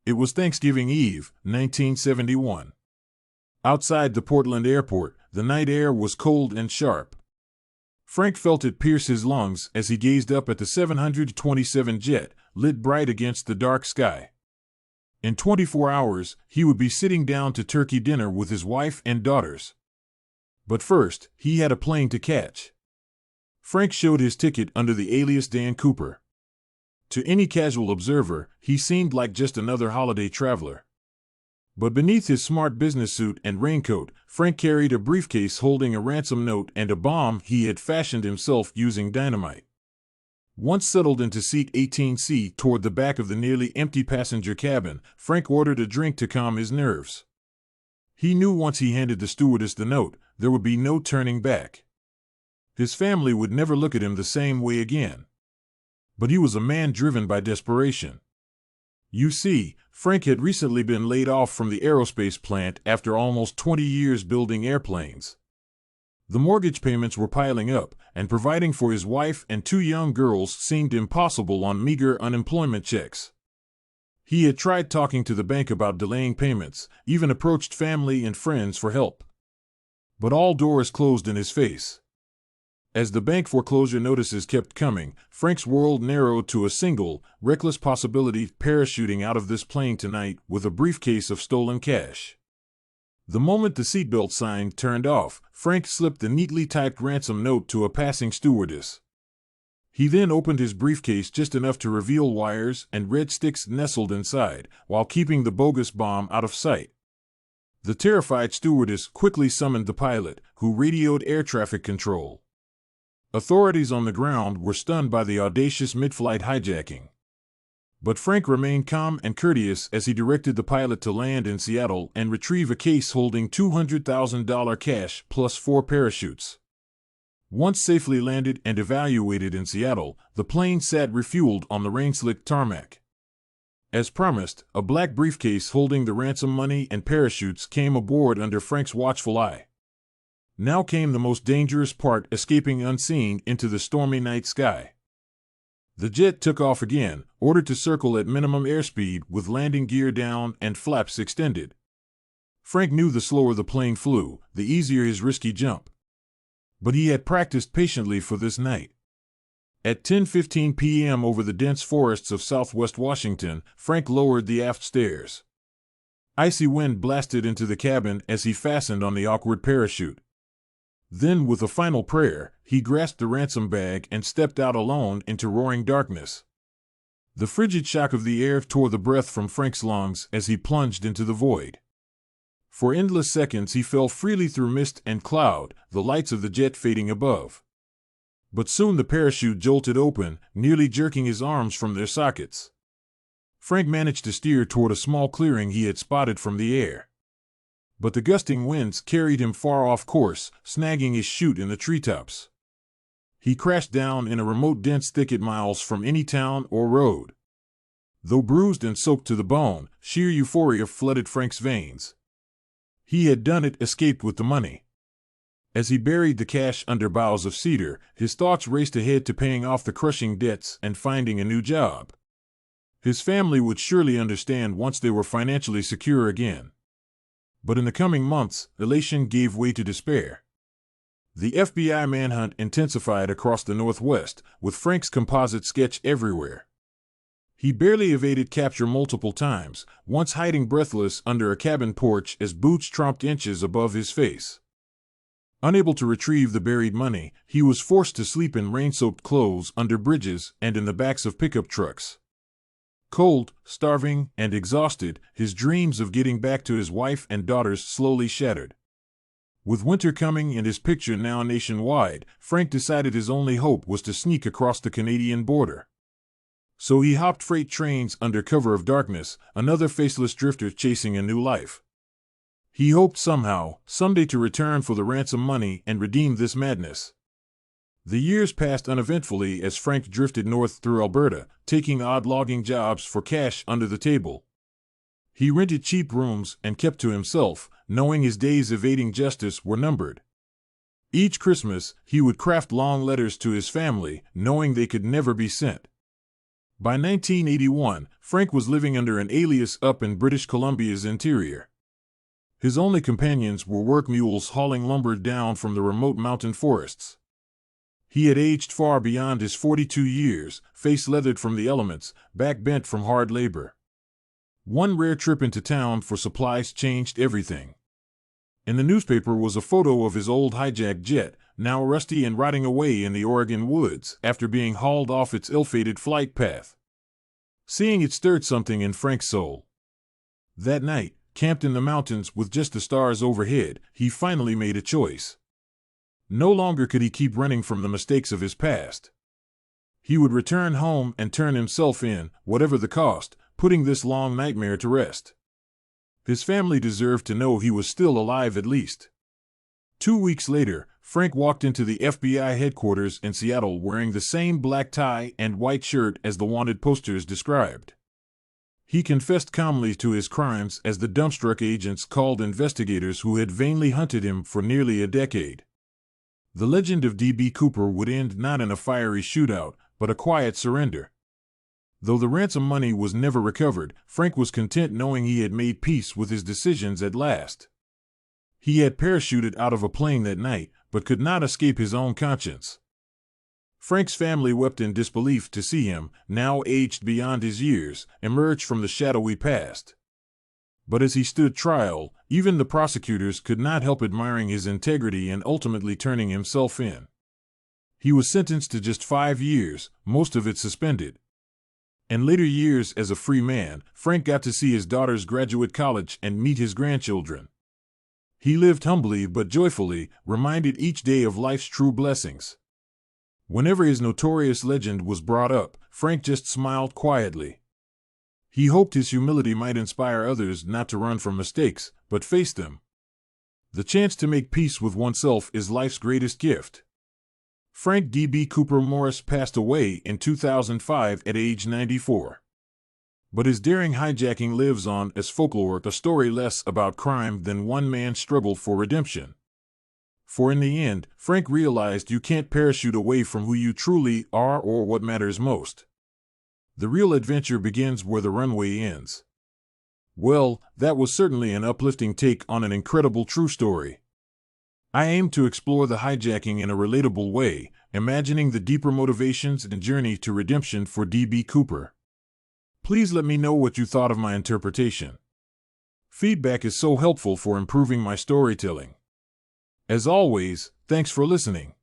It was Thanksgiving Eve, 1971. Outside the Portland airport, the night air was cold and sharp. Frank felt it pierce his lungs as he gazed up at the 727 jet, lit bright against the dark sky. In 24 hours, he would be sitting down to turkey dinner with his wife and daughters. But first, he had a plane to catch. Frank showed his ticket under the alias Dan Cooper. To any casual observer, he seemed like just another holiday traveler. But beneath his smart business suit and raincoat, Frank carried a briefcase holding a ransom note and a bomb he had fashioned himself using dynamite. Once settled into seat 18C toward the back of the nearly empty passenger cabin, Frank ordered a drink to calm his nerves. He knew once he handed the stewardess the note, there would be no turning back. His family would never look at him the same way again. But he was a man driven by desperation. You see, Frank had recently been laid off from the aerospace plant after almost 20 years building airplanes. The mortgage payments were piling up, and providing for his wife and 2 young girls seemed impossible on meager unemployment checks. He had tried talking to the bank about delaying payments, even approached family and friends for help. But all doors closed in his face. As the bank foreclosure notices kept coming, Frank's world narrowed to a single, reckless possibility: parachuting out of this plane tonight with a briefcase of stolen cash. The moment the seatbelt sign turned off, Frank slipped the neatly typed ransom note to a passing stewardess. He then opened his briefcase just enough to reveal wires and red sticks nestled inside, while keeping the bogus bomb out of sight. The terrified stewardess quickly summoned the pilot, who radioed air traffic control. Authorities on the ground were stunned by the audacious mid-flight hijacking. But Frank remained calm and courteous as he directed the pilot to land in Seattle and retrieve a case holding $200,000 cash plus 4 parachutes. Once safely landed and evaluated in Seattle, the plane sat refueled on the rain-slicked tarmac. As promised, a black briefcase holding the ransom money and parachutes came aboard under Frank's watchful eye. Now came the most dangerous part: escaping unseen into the stormy night sky. The jet took off again, ordered to circle at minimum airspeed with landing gear down and flaps extended. Frank knew the slower the plane flew, the easier his risky jump. But he had practiced patiently for this night. At 10:15 p.m. over the dense forests of southwest Washington, Frank lowered the aft stairs. Icy wind blasted into the cabin as he fastened on the awkward parachute. Then, with a final prayer, he grasped the ransom bag and stepped out alone into roaring darkness. The frigid shock of the air tore the breath from Frank's lungs as he plunged into the void. For endless seconds he fell freely through mist and cloud, the lights of the jet fading above. But soon the parachute jolted open, nearly jerking his arms from their sockets. Frank managed to steer toward a small clearing he had spotted from the air. But the gusting winds carried him far off course, snagging his chute in the treetops. He crashed down in a remote dense thicket miles from any town or road. Though bruised and soaked to the bone, sheer euphoria flooded Frank's veins. He had done it, escaped with the money. As he buried the cash under boughs of cedar, his thoughts raced ahead to paying off the crushing debts and finding a new job. His family would surely understand once they were financially secure again. But in the coming months, elation gave way to despair. The FBI manhunt intensified across the Northwest, with Frank's composite sketch everywhere. He barely evaded capture multiple times, once hiding breathless under a cabin porch as boots tromped inches above his face. Unable to retrieve the buried money, he was forced to sleep in rain-soaked clothes under bridges and in the backs of pickup trucks. Cold, starving, and exhausted, his dreams of getting back to his wife and daughters slowly shattered. With winter coming and his picture now nationwide, Frank decided his only hope was to sneak across the Canadian border. So he hopped freight trains under cover of darkness, another faceless drifter chasing a new life. He hoped somehow, someday, to return for the ransom money and redeem this madness. The years passed uneventfully as Frank drifted north through Alberta, taking odd logging jobs for cash under the table. He rented cheap rooms and kept to himself, knowing his days evading justice were numbered. Each Christmas, he would craft long letters to his family, knowing they could never be sent. By 1981, Frank was living under an alias up in British Columbia's interior. His only companions were work mules hauling lumber down from the remote mountain forests. He had aged far beyond his 42 years, face leathered from the elements, back bent from hard labor. One rare trip into town for supplies changed everything. In the newspaper was a photo of his old hijacked jet, now rusty and rotting away in the Oregon woods after being hauled off its ill-fated flight path. Seeing it stirred something in Frank's soul. That night, camped in the mountains with just the stars overhead, he finally made a choice. No longer could he keep running from the mistakes of his past. He would return home and turn himself in, whatever the cost, putting this long nightmare to rest. His family deserved to know he was still alive at least. 2 weeks later, Frank walked into the FBI headquarters in Seattle wearing the same black tie and white shirt as the wanted posters described. He confessed calmly to his crimes as the dumbstruck agents called investigators who had vainly hunted him for nearly a decade. The legend of D.B. Cooper would end not in a fiery shootout, but a quiet surrender. Though the ransom money was never recovered, Frank was content knowing he had made peace with his decisions at last. He had parachuted out of a plane that night, but could not escape his own conscience. Frank's family wept in disbelief to see him, now aged beyond his years, emerge from the shadowy past. But as he stood trial, even the prosecutors could not help admiring his integrity and ultimately turning himself in. He was sentenced to just 5 years, most of it suspended. In later years as a free man, Frank got to see his daughters graduate college and meet his grandchildren. He lived humbly but joyfully, reminded each day of life's true blessings. Whenever his notorious legend was brought up, Frank just smiled quietly. He hoped his humility might inspire others not to run from mistakes, but face them. The chance to make peace with oneself is life's greatest gift. Frank D.B. Cooper Morris passed away in 2005 at age 94. But his daring hijacking lives on as folklore, a story less about crime than one man's struggle for redemption. For in the end, Frank realized you can't parachute away from who you truly are or what matters most. The real adventure begins where the runway ends. Well, that was certainly an uplifting take on an incredible true story. I aim to explore the hijacking in a relatable way, imagining the deeper motivations and journey to redemption for D.B. Cooper. Please let me know what you thought of my interpretation. Feedback is so helpful for improving my storytelling. As always, thanks for listening.